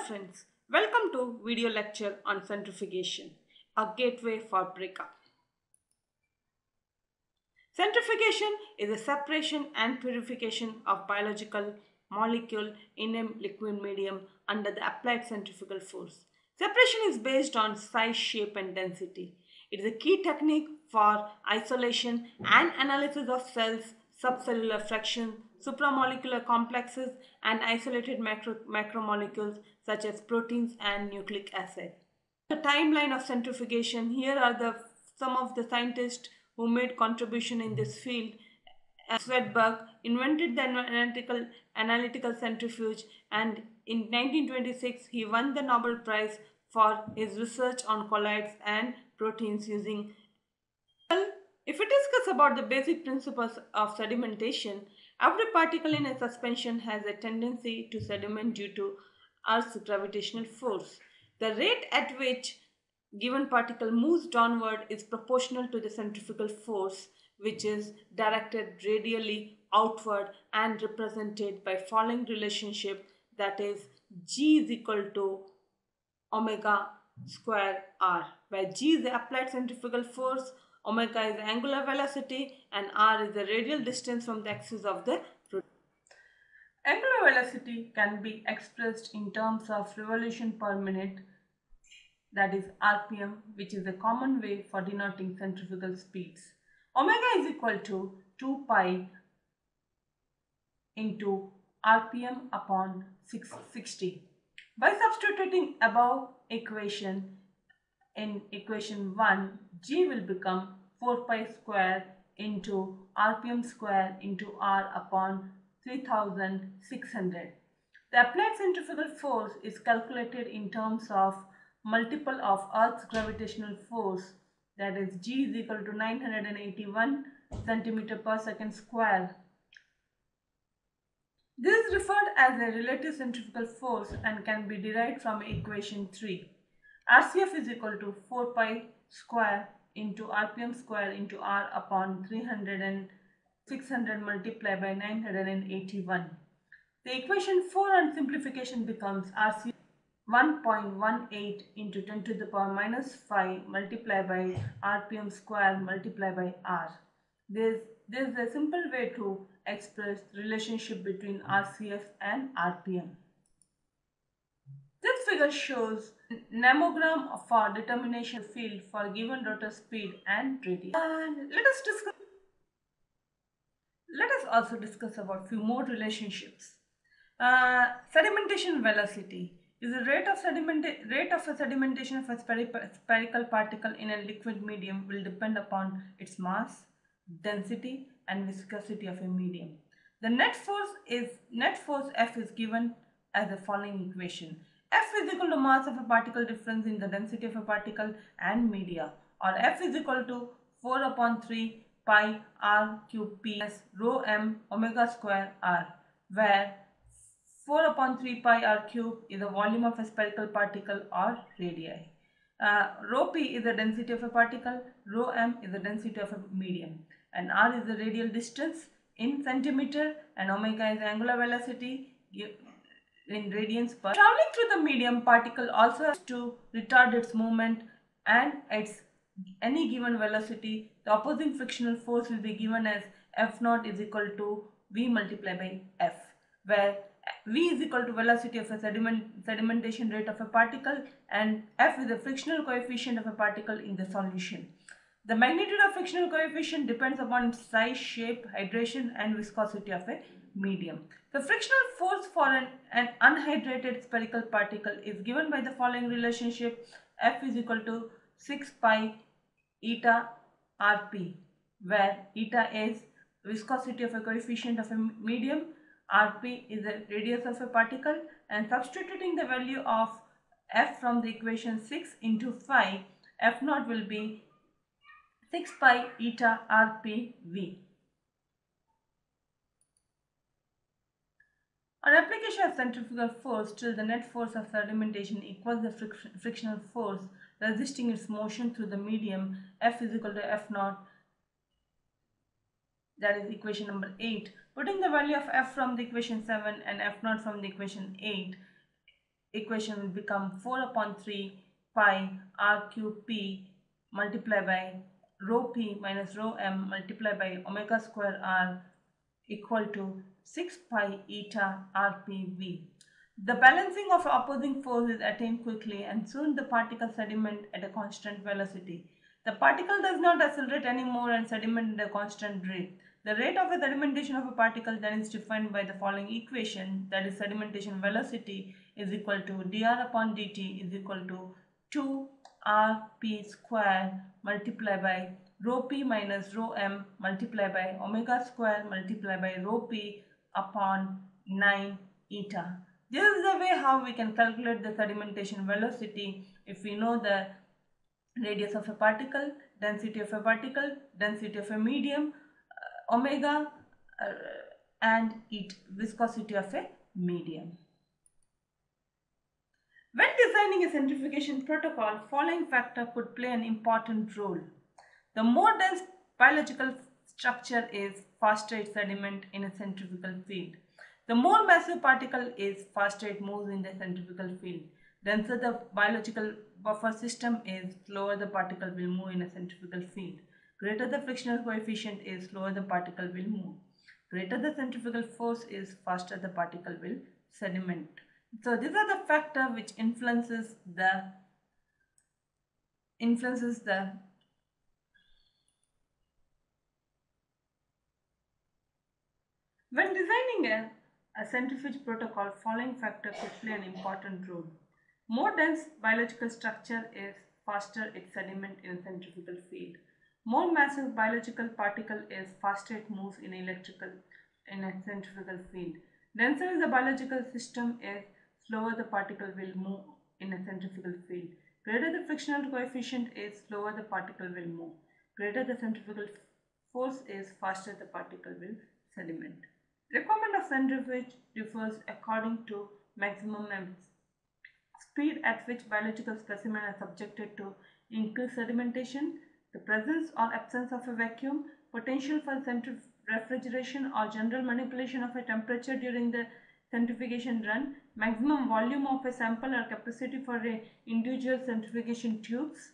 friends, welcome to video lecture on centrifugation, a gateway for breakup. Centrifugation is a separation and purification of biological molecule in a liquid medium under the applied centrifugal force. Separation is based on size, shape and density. It is a key technique for isolation and analysis of cells, subcellular fraction, supramolecular complexes and isolated macromolecules such as proteins and nucleic acid. The timeline of centrifugation. Here are some of the scientists who made contribution in this field. Swedberg invented the analytical centrifuge, and in 1926 he won the Nobel Prize for his research on colloids and proteins using. Well, if we discuss about the basic principles of sedimentation, every particle in a suspension has a tendency to sediment due to Earth's gravitational force. The rate at which given particle moves downward is proportional to the centrifugal force, which is directed radially outward and represented by following relationship, that is G is equal to omega square r, where G is the applied centrifugal force, omega is the angular velocity and r is the radial distance from the axis of the rotation. Angular velocity can be expressed in terms of revolution per minute, that is RPM, which is a common way for denoting centrifugal speeds. Omega is equal to 2 pi into RPM upon 660. By substituting above equation in equation 1, G will become 4 pi square into RPM square into R upon 3600. The applied centrifugal force is calculated in terms of multiple of Earth's gravitational force, that is G is equal to 981 centimeter per second square. This is referred as a relative centrifugal force and can be derived from equation 3. RCF is equal to 4 pi square into RPM square into R upon 300 and 600 multiplied by 981. The equation 4 on simplification becomes RCF 1.18 into 10 to the power minus 5 multiplied by RPM square multiplied by R. This is a simple way to express relationship between RCF and RPM. This figure shows nomogram for determination field for given rotor speed and radius. And let us also discuss about few more relationships. Sedimentation velocity is the rate of sedimentation of a spherical particle in a liquid medium will depend upon its mass, density and viscosity of a medium. The net force F is given as the following equation. F is equal to mass of a particle difference in the density of a particle and media, or F is equal to 4 upon 3 pi r cube p as rho m omega square r, where 4 upon 3 pi r cube is the volume of a spherical particle or radii. Rho p is the density of a particle, rho m is the density of a medium, and r is the radial distance in centimeter, and omega is angular velocity in radians per. Traveling through the medium, particle also has to retard its movement, and at any given velocity, the opposing frictional force will be given as F naught is equal to V multiplied by F, where V is equal to velocity of a sedimentation rate of a particle and F is the frictional coefficient of a particle in the solution. The magnitude of frictional coefficient depends upon its size, shape, hydration and viscosity of a medium. The frictional force for an unhydrated spherical particle is given by the following relationship. F is equal to 6 pi eta Rp, where eta is viscosity of a coefficient of a medium, Rp is the radius of a particle, and substituting the value of F from the equation 6 into 5, F naught will be 6 pi eta Rp V. On application of centrifugal force, till the net force of sedimentation equals the frictional force resisting its motion through the medium, F is equal to F naught, that is equation number 8. Putting the value of F from the equation 7 and F naught from the equation 8, equation will become 4 upon 3 pi r cube p multiplied by rho p minus rho m multiplied by omega square r equal to 6 pi eta rpv. The balancing of opposing force is attained quickly and soon the particle sediment at a constant velocity. The particle does not accelerate anymore and sediment at a constant rate. The rate of a sedimentation of a particle then is defined by the following equation, that is sedimentation velocity is equal to dr upon dt is equal to 2 rp square multiplied by rho p minus rho m multiplied by omega square multiplied by rho p upon 9 eta. This is the way how we can calculate the sedimentation velocity if we know the radius of a particle, density of a particle, density of a medium, omega and viscosity of a medium. When designing a centrifugation protocol, following factor could play an important role. The more dense biological structure is, faster its sediment in a centrifugal field. The more massive particle is, faster it moves in the centrifugal field. Denser the biological buffer system is, slower the particle will move in a centrifugal field. Greater the frictional coefficient is, slower the particle will move. Greater the centrifugal force is, faster the particle will sediment. So these are the factors which influences the when designing a centrifuge protocol, following factor could play an important role. More dense biological structure is, faster its sediment in a centrifugal field. More massive biological particle is, faster it moves in a centrifugal field. Denser is the biological system is, slower the particle will move in a centrifugal field. Greater the frictional coefficient is, slower the particle will move. Greater the centrifugal force is, faster the particle will sediment. Requirement of centrifuge differs according to maximum speed at which biological specimens are subjected to increased sedimentation, the presence or absence of a vacuum, potential for refrigeration or general manipulation of a temperature during the centrifugation run, maximum volume of a sample or capacity for individual centrifugation tubes.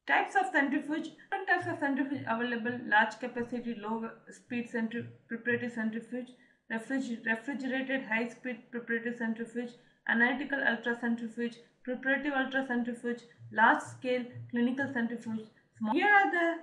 Types of centrifuge. Different types of centrifuge available: large capacity, low speed preparatory centrifuge, refrigerated high speed preparatory centrifuge, analytical ultracentrifuge, preparative ultracentrifuge, large scale clinical centrifuge. Here are the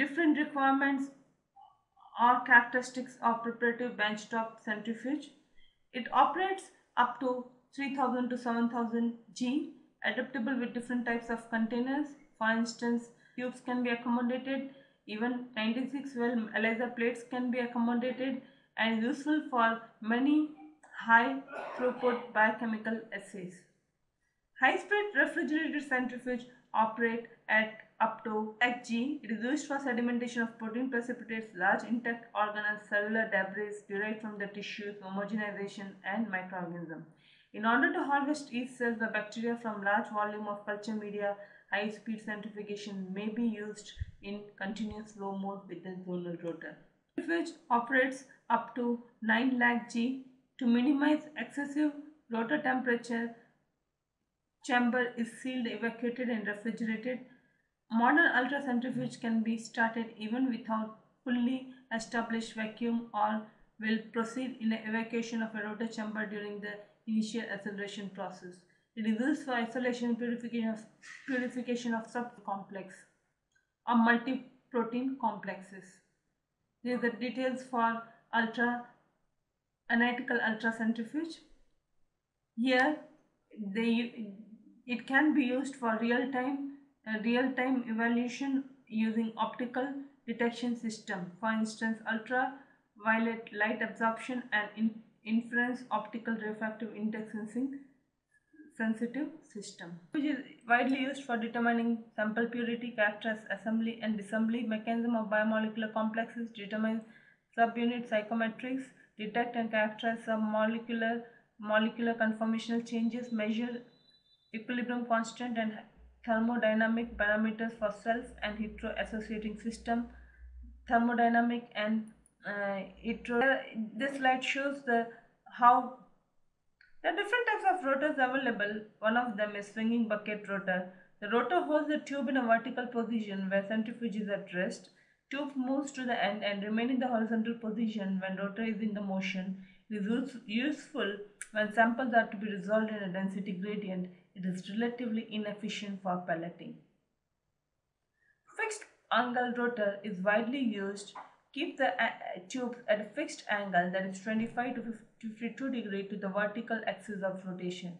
different requirements or characteristics of preparative benchtop centrifuge. It operates up to 3000 to 7000 G, adaptable with different types of containers. For instance, tubes can be accommodated, even 96 well ELISA plates can be accommodated, and useful for many high throughput biochemical assays. High speed refrigerated centrifuge operate at up to G. It is used for sedimentation of protein precipitates, large intact organelles, cellular debris derived from the tissues, homogenization, and microorganisms. In order to harvest yeast cells or bacteria from large volume of culture media, high-speed centrifugation may be used in continuous flow mode with the zonal rotor. Centrifuge operates up to 9 lakh G. To minimize excessive rotor temperature, chamber is sealed, evacuated, and refrigerated. Modern ultracentrifuge can be started even without fully established vacuum or will proceed in the evacuation of a rotor chamber during the initial acceleration process. It is used for isolation and purification of subcomplex or multi-protein complexes. These are the details for analytical ultracentrifuge. Here, it can be used for real-time evaluation using optical detection system. For instance, ultraviolet light absorption and infrared optical refractive index sensing sensitive system, which is widely used for determining sample purity, characterize assembly and disassembly mechanism of biomolecular complexes, determine subunit psychometrics, detect and characterize molecular conformational changes, measure equilibrium constant and thermodynamic parameters for self and hetero associating system, thermodynamic and hetero. This slide shows how There are different types of rotors available. One of them is swinging bucket rotor. The rotor holds the tube in a vertical position where centrifuge is at rest. Tube moves to the end and remain in the horizontal position when rotor is in the motion. It is useful when samples are to be resolved in a density gradient. It is relatively inefficient for pelleting. Fixed angle rotor is widely used. Keep the tube at a fixed angle, that is 25 to 52 degree, to the vertical axis of rotation.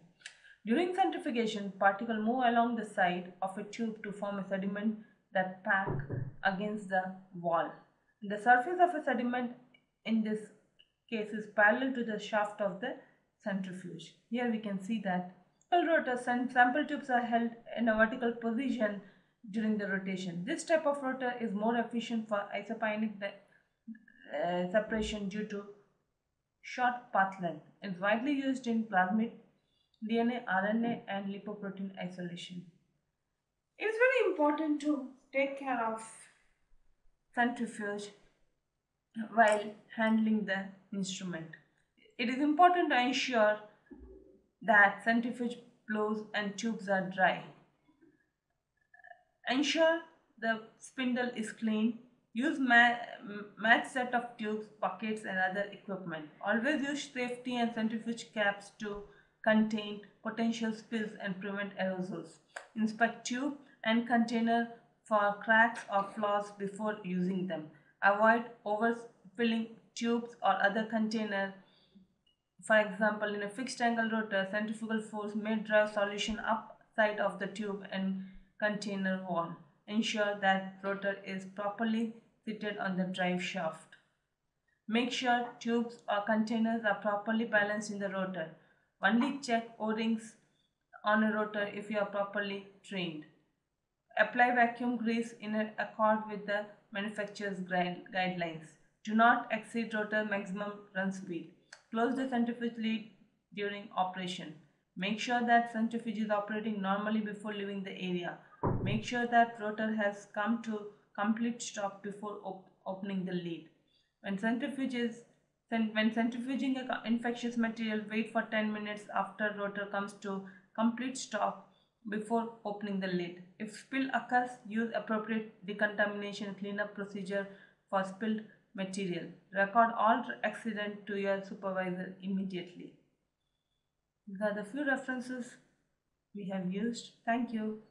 During centrifugation, particles move along the side of a tube to form a sediment that pack against the wall. The surface of a sediment in this case is parallel to the shaft of the centrifuge. Here we can see that rotors and sample tubes are held in a vertical position during the rotation. This type of rotor is more efficient for isopyonic separation due to short path length. It is widely used in plasmid, DNA, RNA, and lipoprotein isolation. It is very important to take care of centrifuge while handling the instrument. It is important to ensure that centrifuge blows and tubes are dry. Ensure the spindle is clean. Use match set of tubes, buckets, and other equipment. Always use safety and centrifuge caps to contain potential spills and prevent aerosols. Inspect tube and container for cracks or flaws before using them. Avoid overfilling tubes or other container. For example, in a fixed angle rotor, centrifugal force may drive solution upside of the tube and container wall. Ensure that rotor is properly seated on the drive shaft. Make sure tubes or containers are properly balanced in the rotor. Only check O-rings on a rotor if you are properly trained. Apply vacuum grease in accord with the manufacturer's guidelines. Do not exceed rotor maximum run speed. Close the centrifuge lid during operation. Make sure that centrifuge is operating normally before leaving the area. Make sure that rotor has come to complete stop before opening the lid. When centrifuging a infectious material, wait for 10 minutes after rotor comes to complete stop before opening the lid. If spill occurs, use appropriate decontamination cleanup procedure for spilled material. Record all accident to your supervisor immediately. These are the few references we have used. Thank you.